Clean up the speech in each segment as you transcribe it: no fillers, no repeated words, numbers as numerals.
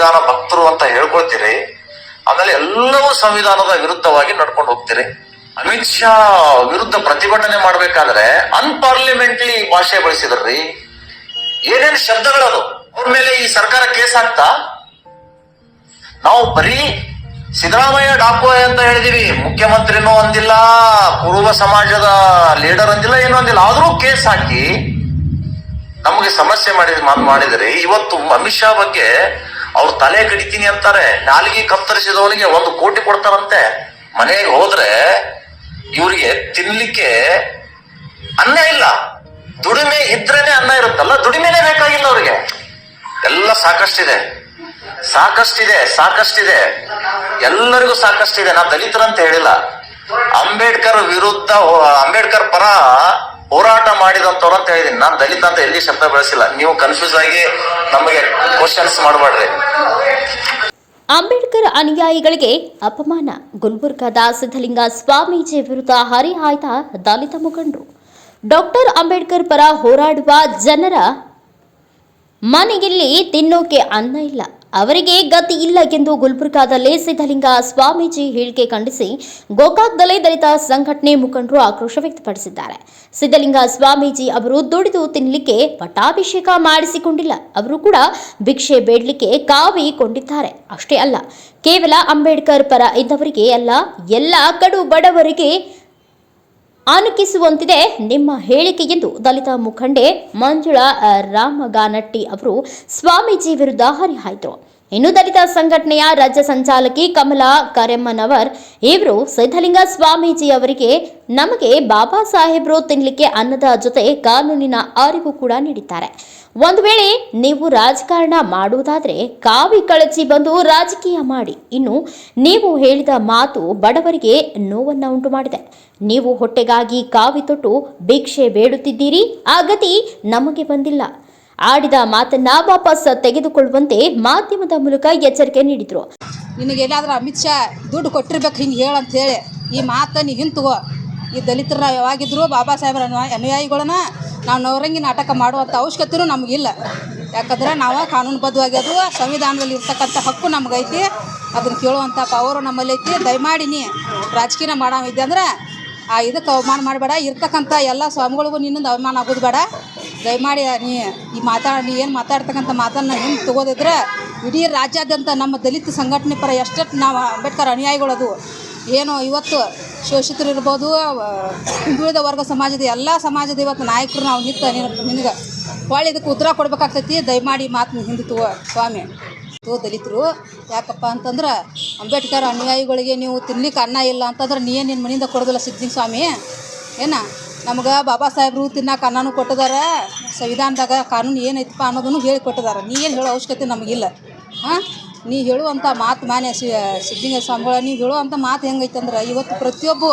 ಸಂವಿಧಾನ ಭಕ್ತರು ಅಂತ ಹೇಳ್ಕೊಳ್ತೀರಿ, ಆಮೇಲೆ ಎಲ್ಲವೂ ಸಂವಿಧಾನದ ವಿರುದ್ಧವಾಗಿ ನಡ್ಕೊಂಡು ಹೋಗ್ತೀರಿ. ಅಮಿತ್ ಶಾ ವಿರುದ್ಧ ಪ್ರತಿಭಟನೆ ಮಾಡ್ಬೇಕಾದ್ರೆ ಅನ್ಪಾರ್ಲಿಮೆಂಟ್ಲಿ ಭಾಷೆ ಬಳಸಿದ್ರಿ. ಏನೇನು ಶಬ್ದಗಳದು? ಅವ್ರ ಮೇಲೆ ಈ ಸರ್ಕಾರ ಕೇಸ್ ಹಾಕ್ತಾ? ನಾವು ಬರೀ ಸಿದ್ದರಾಮಯ್ಯ ಡಾಕು ಅಂತ ಹೇಳಿದೀವಿ, ಮುಖ್ಯಮಂತ್ರಿನೂ ಅಂದಿಲ್ಲ, ಪೂರ್ವ ಸಮಾಜದ ಲೀಡರ್ ಅಂದಿಲ್ಲ, ಏನೂ ಅಂದಿಲ್ಲ. ಆದ್ರೂ ಕೇಸ್ ಹಾಕಿ ನಮಗೆ ಸಮಸ್ಯೆ ಮಾಡಿದ್ರಿ. ಇವತ್ತು ಅಮಿತ್ ಶಾ ಬಗ್ಗೆ ಅವ್ರು ತಲೆ ಕಡಿತೀನಿ ಅಂತಾರೆ. ನಾಲಿಗೆ ಕತ್ತರಿಸಿದವನಿಗೆ 1 ಕೋಟಿ ಕೊಡ್ತಾರಂತೆ. ಮನೆಗೆ ಹೋದ್ರೆ ಇವ್ರಿಗೆ ತಿನ್ಲಿಕ್ಕೆ ಅನ್ನ ಇಲ್ಲ. ದುಡಿಮೆ ಇದ್ರೇನೆ ಅನ್ನ ಇರುತ್ತಲ್ಲ, ದುಡಿಮೆನೆ ಬೇಕಾಗಿಲ್ಲ ಅವ್ರಿಗೆ. ಎಲ್ಲ ಸಾಕಷ್ಟಿದೆ, ಎಲ್ಲರಿಗೂ ಸಾಕಷ್ಟಿದೆ. ನಾ ದಲಿತರಂತ ಹೇಳಿಲ್ಲ. ಅಂಬೇಡ್ಕರ್ ಪರ ಹೋರಾಟ ಮಾಡಿದಂತವ್ರು ಅಂತ ಹೇಳಿದೀನಿ. ನಾನು ದಲಿತ ಅಂತ ಎಲ್ಲಿ ಶಬ್ದ ಬಳಸಿಲ್ಲ. ನೀವು ಕನ್ಫ್ಯೂಸ್ ಆಗಿ ನಮಗೆ ಕ್ವಶನ್ಸ್ ಮಾಡಬೇಡ್ರಿ. ಅಂಬೇಡ್ಕರ್ ಅನುಯಾಯಿಗಳಿಗೆ ಅಪಮಾನ. ಗುಲ್ಬರ್ಗಾದ ಸಿದ್ಧಲಿಂಗ ಸ್ವಾಮೀಜಿ ವಿರುದ್ಧ ಹರಿಹಾಯ್ದ ದಲಿತ ಮುಖಂಡರು. ಡಾಕ್ಟರ್ ಅಂಬೇಡ್ಕರ್ ಪರ ಹೋರಾಡುವ ಜನರ ಮನೆಯಲ್ಲಿ ತಿನ್ನೋಕೆ ಅನ್ನ ಇಲ್ಲ, ಅವರಿಗೆ ಗತಿ ಇಲ್ಲ ಎಂದು ಗುಲ್ಬರ್ಗಾದಲ್ಲಿ ಸಿದ್ಧಲಿಂಗ ಸ್ವಾಮೀಜಿ ಹೇಳಿಕೆ ಖಂಡಿಸಿ ಗೋಕಾಕ್ದಲ್ಲಿ ದಲಿತ ಸಂಘಟನೆ ಮುಖಂಡರು ಆಕ್ರೋಶ ವ್ಯಕ್ತಪಡಿಸಿದ್ದಾರೆ. ಸಿದ್ಧಲಿಂಗ ಸ್ವಾಮೀಜಿ ಅವರು ದುಡಿದು ತಿನ್ನಲಿಕ್ಕೆ ಪಟ್ಟಾಭಿಷೇಕ ಮಾಡಿಸಿಕೊಂಡಿಲ್ಲ, ಅವರು ಕೂಡ ಭಿಕ್ಷೆ ಬೇಡಲಿಕ್ಕೆ ಕಾವಿಕೊಂಡಿದ್ದಾರೆ. ಅಷ್ಟೇ ಅಲ್ಲ, ಕೇವಲ ಅಂಬೇಡ್ಕರ್ ಪರ ಇದ್ದವರಿಗೆ ಅಲ್ಲ, ಎಲ್ಲ ಕಡು ಬಡವರಿಗೆ ಆನಕಿಸುವಂತಿದೆ ನಿಮ್ಮ ಹೇಳಿಕೆ ಎಂದು ದಲಿತ ಮುಖಂಡೆ ಮಂಜುಳಾ ರಾಮಗಾನಟ್ಟಿ ಅವರು ಸ್ವಾಮೀಜಿ ವಿರುದ್ಧ ಹರಿಹಾಯ್ದರು. ಇನ್ನು ದಲಿತ ಸಂಘಟನೆಯ ರಾಜ್ಯ ಸಂಚಾಲಕಿ ಕಮಲಾ ಕರೆಮ್ಮನವರ್ ಇವರು ಸಿದ್ಧಲಿಂಗ ಸ್ವಾಮೀಜಿ ಅವರಿಗೆ ನಮಗೆ ಬಾಬಾ ಸಾಹೇಬ್ರು ತಿನ್ನಲಿಕ್ಕೆ ಅನ್ನದ ಜೊತೆ ಕಾನೂನಿನ ಅರಿವು ಕೂಡ ನೀಡಿದ್ದಾರೆ. ಒಂದು ವೇಳೆ ನೀವು ರಾಜಕಾರಣ ಮಾಡುವುದಾದರೆ ಕಾವಿ ಕಳಚಿ ಬಂದು ರಾಜಕೀಯ ಮಾಡಿ. ಇನ್ನು ನೀವು ಹೇಳಿದ ಮಾತು ಬಡವರಿಗೆ ನೋವನ್ನ ಉಂಟು ಮಾಡಿದೆ. ನೀವು ಹೊಟ್ಟೆಗಾಗಿ ಕಾವಿ ತೊಟ್ಟು ಭಿಕ್ಷೆ ಬೇಡುತ್ತಿದ್ದೀರಿ, ಆ ಗತಿ ನಮಗೆ ಬಂದಿಲ್ಲ. ಆಡಿದ ಮಾತನ್ನ ವಾಪಸ್ ತೆಗೆದುಕೊಳ್ಳುವಂತೆ ಮಾಧ್ಯಮದ ಮೂಲಕ ಎಚ್ಚರಿಕೆ ನೀಡಿದರು. ನಿನಗೆಲ್ಲಾದ್ರೂ ಅಮಿತ್ ಶಾ ದುಡ್ಡು ಕೊಟ್ಟಿರ್ಬೇಕು ಹಿಂಗೆ ಹೇಳಂತ ಹೇಳಿ ಈ ಮಾತು ನೀ ಹಿಂತುಗೋ. ಈ ದಲಿತರ ಯಾವಾಗಿದ್ರು ಬಾಬಾ ಸಾಹೇಬ್ರ ಅನುಯಾಯಿಗಳನ್ನ ನಾವು ನವರಂಗಿ ನಾಟಕ ಮಾಡುವಂಥ ಅವಶ್ಯಕತೆಯೂ ನಮಗಿಲ್ಲ. ಯಾಕಂದ್ರೆ ನಾವು ಕಾನೂನುಬದ್ಧವಾಗಿ ಅದು ಸಂವಿಧಾನದಲ್ಲಿ ಇರ್ತಕ್ಕಂಥ ಹಕ್ಕು ನಮಗೈತಿ, ಅದನ್ನು ಕೇಳುವಂಥ ಪವರು ನಮ್ಮಲ್ಲಿ ಐತಿ. ದಯಮಾಡಿ ನೀ ರಾಜಕೀಯ ಮಾಡಾವಿದ್ದೆ ಅಂದ್ರೆ ಇದಕ್ಕೆ ಅವಮಾನ ಮಾಡಬೇಡ. ಇರ್ತಕ್ಕಂಥ ಎಲ್ಲ ಸ್ವಾಮಿಗಳಿಗೂ ನಿನ್ನೊಂದು ಅವಮಾನ ಆಗೋದು ಬೇಡ. ದಯಮಾಡಿ ನೀ ಏನು ಮಾತಾಡ್ತಕ್ಕಂಥ ಮಾತನ್ನು ಹಿಂಗೆ ತಗೋದಿದ್ರೆ ಇಡೀ ರಾಜ್ಯಾದ್ಯಂತ ನಮ್ಮ ದಲಿತ ಸಂಘಟನೆ ಪರ ಎಷ್ಟೆಷ್ಟು ನಾವು ಅಂಬೇಡ್ಕರ್ ಅನುಯಾಯಿಗಳದು ಏನು ಇವತ್ತು ಶೋಷಿತರು ಇರ್ಬೋದು, ಹಿಂದುಳಿದ ವರ್ಗ ಸಮಾಜದ ಎಲ್ಲ ಸಮಾಜದ ಇವತ್ತು ನಾಯಕರು ನಾವು ನಿನಗೆ ಹೊಳ್ಳಿ ಇದಕ್ಕೆ ಉತ್ತರ ಕೊಡ್ಬೇಕಾಗ್ತೈತಿ. ದಯಮಾಡಿ ಮಾತು ಹಿಂದೆ ತಗೋ ಸ್ವಾಮಿ. ದಲಿತರು ಯಾಕಪ್ಪ ಅಂತಂದ್ರೆ ಅಂಬೇಡ್ಕರ್ ಅನುಯಾಯಿಗಳಿಗೆ ನೀವು ತಿನ್ಲಿಕ್ಕೆ ಅನ್ನ ಇಲ್ಲ ಅಂತಂದ್ರೆ ನೀ ನಿನ್ನ ಮನೆಯಿಂದ ಕೊಡೋದಿಲ್ಲ ಸಿದ್ಧಲಿಂಗ ಸ್ವಾಮಿ. ನಮ್ಗೆ ಬಾಬಾ ಸಾಹೇಬ್ರು ತಿನ್ನಕ್ಕೆ ಅನ್ನನೂ ಕೊಟ್ಟಿದ್ದಾರೆ. ಸಂವಿಧಾನದಾಗ ಕಾನೂನು ಏನೈತಪ್ಪ ಅನ್ನೋದನ್ನು ಹೇಳಿ ಕೊಟ್ಟಿದ್ದಾರೆ. ನೀ ಏನು ಹೇಳೋ ಅವಶ್ಯಕತೆ ನಮಗಿಲ್ಲ. ನೀ ಹೇಳುವಂಥ ಮಾತು ಮಾನ್ಯ ಸಿದ್ಧಲಿಂಗ ಸ್ವಾಮಿಗಳ ನೀವು ಹೇಳುವಂಥ ಮಾತು ಹೆಂಗೈತಂದ್ರೆ ಇವತ್ತು ಪ್ರತಿಯೊಬ್ಬ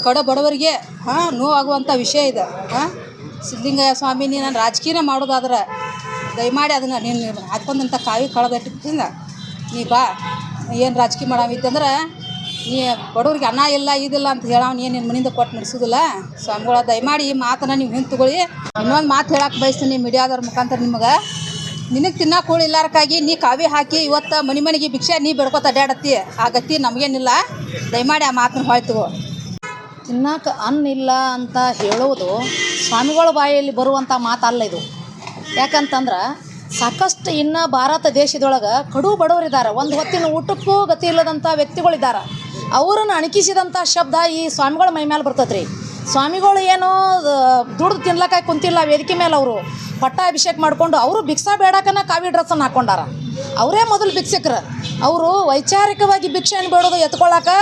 ಕಡ ಬಡವರಿಗೆ ನೋವಾಗುವಂಥ ವಿಷಯ ಇದೆ. ಸಿದ್ಧಲಿಂಗ ಸ್ವಾಮಿ ನೀ ನಾನು ರಾಜಕೀಯ ಮಾಡೋದಾದ್ರೆ ದಯಮಾಡಿ ಅದನ್ನು ನೀನು ಹಾಕ್ಕೊಂಡಂಥ ಕಾವಿ ಕಳೆದಿಟ್ಟಿಂದ ನೀ ಬಾ. ಏನು ರಾಜಕೀಯ ಮಾಡಾವಿತ್ತಂದ್ರೆ ನೀ ಬಡವ್ರಿಗೆ ಅನ್ನ ಇಲ್ಲ ಇದಿಲ್ಲ ಅಂತ ಹೇಳವ್ ನೀನು ನಿನ್ನ ಮನೆಯಿಂದ ಕೊಟ್ಟು ನಡೆಸೋದಿಲ್ಲ. ಸ್ವಾಮಿಗಳ ದಯಮಾಡಿ ಈ ಮಾತನ್ನು ನೀವು ಹಿಂದೆ ತಗೊಳ್ಳಿ. ಇನ್ನೊಂದು ಮಾತು ಹೇಳಕ್ಕೆ ಬಯಸ್ತೀನಿ ಮೀಡಿಯಾದವ್ರ ಮುಖಾಂತರ ನಿನಗೆ ತಿನ್ನಕ್ಕೆ ಹೋಳಿ ಇಲ್ಲಾರಕ್ಕಾಗಿ ನೀ ಕಾವಿ ಹಾಕಿ ಇವತ್ತು ಮನೆಗೆ ಭಿಕ್ಷೆ ನೀ ಬೆಡ್ಕೊತ ಅಡ್ಡಾಡತ್ತಿ. ಆ ಗತಿ ನಮಗೇನಿಲ್ಲ. ದಯಮಾಡಿ ಆ ಮಾತನ್ನ ಹೊಳ್ತುಗೋ. ತಿನ್ನಕ್ಕೆ ಅನ್ನ ಇಲ್ಲ ಅಂತ ಹೇಳೋದು ಸ್ವಾಮಿಗಳ ಬಾಯಲ್ಲಿ ಬರುವಂಥ ಮಾತಲ್ಲ ಇದು. ಯಾಕಂತಂದ್ರೆ ಸಾಕಷ್ಟು ಇನ್ನು ಭಾರತ ದೇಶದೊಳಗೆ ಕಡು ಬಡವರಿದ್ದಾರೆ, ಒಂದು ಹೊತ್ತಿನ ಊಟಕ್ಕೂ ಗತಿ ಇಲ್ಲದಂಥ ವ್ಯಕ್ತಿಗಳಿದ್ದಾರೆ. ಅವರನ್ನು ಅಣಕಿಸಿದಂಥ ಶಬ್ದ ಈ ಸ್ವಾಮಿಗಳ ಮೈ ಮೇಲೆ ಬರ್ತದೆ ರೀ. ಸ್ವಾಮಿಗಳು ಏನೋ ದುಡ್ದು ತಿನ್ಲಕ್ಕಾಗಿ ಕುಂತಿಲ್ಲ ವೇದಿಕೆ ಮೇಲೆ. ಅವರು ಪಟ್ಟಾಭಿಷೇಕ ಮಾಡಿಕೊಂಡು ಅವರು ಭಿಕ್ಷಾ ಬೇಡಕನ ಕಾವಿ ಡ್ರೆಸ್ಸನ್ನು ಹಾಕ್ಕೊಂಡಾರ. ಅವರೇ ಮೊದಲು ಭಿಕ್ಷಕರು. ಅವರು ವೈಚಾರಿಕವಾಗಿ ಭಿಕ್ಷೆಯನ್ನು ಬೇಡೋದು ಎತ್ಕೊಳ್ಳೋಕೆ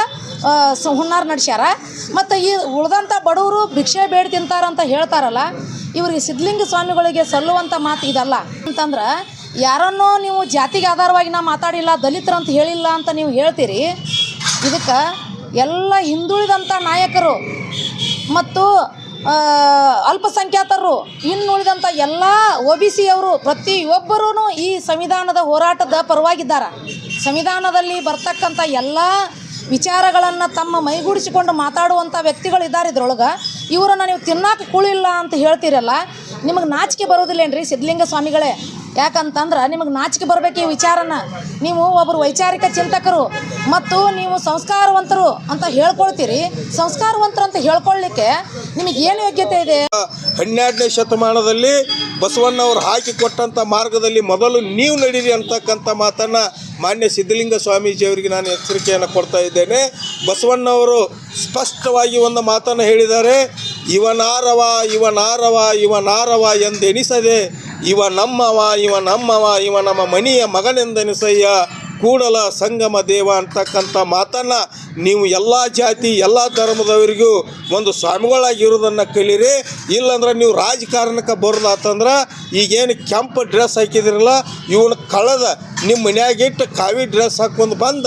ಹುನ್ನಾರ ನಡೆಸ್ಯಾರ. ಮತ್ತು ಈ ಉಳಿದಂಥ ಬಡವರು ಭಿಕ್ಷೆ ಬೇಡ ತಿಂತಾರಂತ ಹೇಳ್ತಾರಲ್ಲ, ಇವ್ರಿಗೆ ಸಿದ್ಧಲಿಂಗ ಸ್ವಾಮಿಗಳಿಗೆ ಸಲ್ಲುವಂಥ ಮಾತು ಇದಲ್ಲ. ಅಂತಂದ್ರೆ ಯಾರನ್ನೋ ನೀವು ಜಾತಿಗೆ ಆಧಾರವಾಗಿ ನಾ ಮಾತಾಡಿಲ್ಲ, ದಲಿತರಂತ ಹೇಳಿಲ್ಲ ಅಂತ ನೀವು ಹೇಳ್ತೀರಿ. ಇದಕ್ಕೆ ಎಲ್ಲ ಹಿಂದುಳಿದಂಥ ನಾಯಕರು ಮತ್ತು ಅಲ್ಪಸಂಖ್ಯಾತರು, ಇನ್ನುಳಿದಂಥ ಎಲ್ಲ OBC ಅವರು ಪ್ರತಿಯೊಬ್ಬರೂ ಈ ಸಂವಿಧಾನದ ಹೋರಾಟದ ಪರವಾಗಿದ್ದಾರೆ. ಸಂವಿಧಾನದಲ್ಲಿ ಬರ್ತಕ್ಕಂಥ ಎಲ್ಲ ವಿಚಾರಗಳನ್ನು ತಮ್ಮ ಮೈಗೂಡಿಸಿಕೊಂಡು ಮಾತಾಡುವಂಥ ವ್ಯಕ್ತಿಗಳಿದ್ದಾರೆ ಇದ್ರೊಳಗೆ. ಇವರನ್ನು ನೀವು ತಿನ್ನಕ್ಕೆ ಕುಳಿಲ್ಲ ಅಂತ ಹೇಳ್ತೀರಲ್ಲ, ನಿಮಗೆ ನಾಚಿಕೆ ಬರೋದಿಲ್ಲೇನ್ರಿ ಸಿದ್ಧಲಿಂಗ ಸ್ವಾಮಿಗಳೇ? ಯಾಕಂತಂದ್ರೆ ನಿಮಗೆ ನಾಚಿಕೆ ಬರಬೇಕು ಈ ವಿಚಾರನ. ನೀವು ಒಬ್ಬರು ವೈಚಾರಿಕ ಚಿಂತಕರು ಮತ್ತು ನೀವು ಸಂಸ್ಕಾರವಂತರು ಅಂತ ಹೇಳ್ಕೊಳ್ತೀರಿ. ಸಂಸ್ಕಾರವಂತರು ಅಂತ ಹೇಳ್ಕೊಳ್ಳಿಕ್ಕೆ ನಿಮಗೆ ಏನು ಯೋಗ್ಯತೆ ಇದೆ? 12ನೇ ಶತಮಾನದಲ್ಲಿ ಬಸವಣ್ಣವರು ಹಾಕಿಕೊಟ್ಟಂಥ ಮಾರ್ಗದಲ್ಲಿ ಮೊದಲು ನೀವು ನಡೀರಿ ಅಂತಕ್ಕಂಥ ಮಾತನ್ನು ಮಾನ್ಯ ಸಿದ್ಧಲಿಂಗ ಸ್ವಾಮೀಜಿಯವರಿಗೆ ನಾನು ಎಚ್ಚರಿಕೆಯನ್ನು ಕೊಡ್ತಾ ಇದ್ದೇನೆ. ಬಸವಣ್ಣವರು ಸ್ಪಷ್ಟವಾಗಿ ಒಂದು ಮಾತನ್ನು ಹೇಳಿದ್ದಾರೆ, ಇವನಾರವ ಇವನಾರವ ಇವನಾರವ ಎಂದೆನಿಸದೆ ಇವ ನಮ್ಮವ ಇವ ನಮ್ಮವ ಇವ ನಮ್ಮ ಮನೆಯ ಮಗನೆಂದೆನಿಸಯ್ಯ ಕೂಡಲ ಸಂಗಮ ದೇವ ಅಂತಕ್ಕಂಥ ಮಾತನ್ನು ನೀವು ಎಲ್ಲ ಜಾತಿ ಎಲ್ಲ ಧರ್ಮದವರಿಗೂ ಒಂದು ಸ್ವಾಮಿಗಳಾಗಿರೋದನ್ನು ಕಲೀರಿ. ಇಲ್ಲಾಂದ್ರೆ ನೀವು ರಾಜಕಾರಣಕ್ಕೆ ಬರೋದಾತಂದ್ರೆ ಈಗೇನು ಕೆಂಪು ಡ್ರೆಸ್ ಹಾಕಿದಿರಲ್ಲ ಇವನ್ನ ಕಳೆದ ನಿಮ್ಮ ಮನ್ಯಾಗಿಟ್ಟು ಕಾವಿ ಡ್ರೆಸ್ ಹಾಕ್ಕೊಂಡು ಬಂದ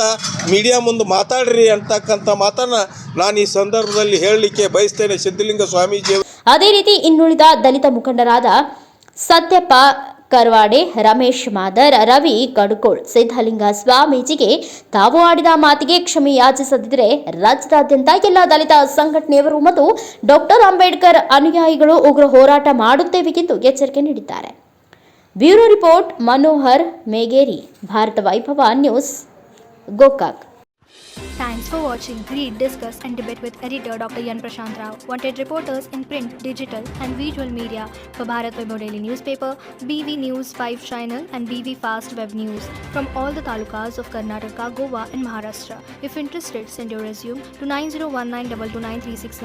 ಮೀಡಿಯಾ ಮುಂದೆ ಮಾತಾಡ್ರಿ ಅಂತಕ್ಕಂಥ ಮಾತನ್ನು ನಾನು ಈ ಸಂದರ್ಭದಲ್ಲಿ ಹೇಳಲಿಕ್ಕೆ ಬಯಸ್ತೇನೆ ಸಿದ್ಧಲಿಂಗ ಸ್ವಾಮೀಜಿ. ಅದೇ ರೀತಿ ಇನ್ನುಳಿದ ದಲಿತ ಮುಖಂಡರಾದ ಸತ್ಯಪ್ಪ ಕರ್ವಾಡೆ, ರಮೇಶ್ ಮಾದರ್, ರವಿ ಕಡ್ಕೋಳ್ ಸಿದ್ಧಲಿಂಗ ಸ್ವಾಮೀಜಿಗೆ ತಾವು ಆಡಿದ ಮಾತಿಗೆ ಕ್ಷಮೆ ಯಾಚಿಸದಿದ್ದರೆ ರಾಜ್ಯದಾದ್ಯಂತ ಎಲ್ಲ ದಲಿತ ಸಂಘಟನೆಯವರು ಮತ್ತು ಡಾಕ್ಟರ್ ಅಂಬೇಡ್ಕರ್ ಅನುಯಾಯಿಗಳು ಉಗ್ರ ಹೋರಾಟ ಮಾಡುತ್ತೇವೆ ಎಂದು ಎಚ್ಚರಿಕೆ ನೀಡಿದ್ದಾರೆ. ಬ್ಯೂರೋ ರಿಪೋರ್ಟ್ ಮನೋಹರ್ ಮೇಗೇರಿ, ಭಾರತ ವೈಭವ news, Gokak. Thanks for watching. Read, discuss and debate with editor Dr. Yan Prashant Rao. Wanted reporters in print, digital and visual media for Bharat Vaibhav Daily Newspaper, BV News 5 Channel and BV Fast Web News from all the talukas of Karnataka, Goa and Maharashtra. If interested, send your resume to 9019229369.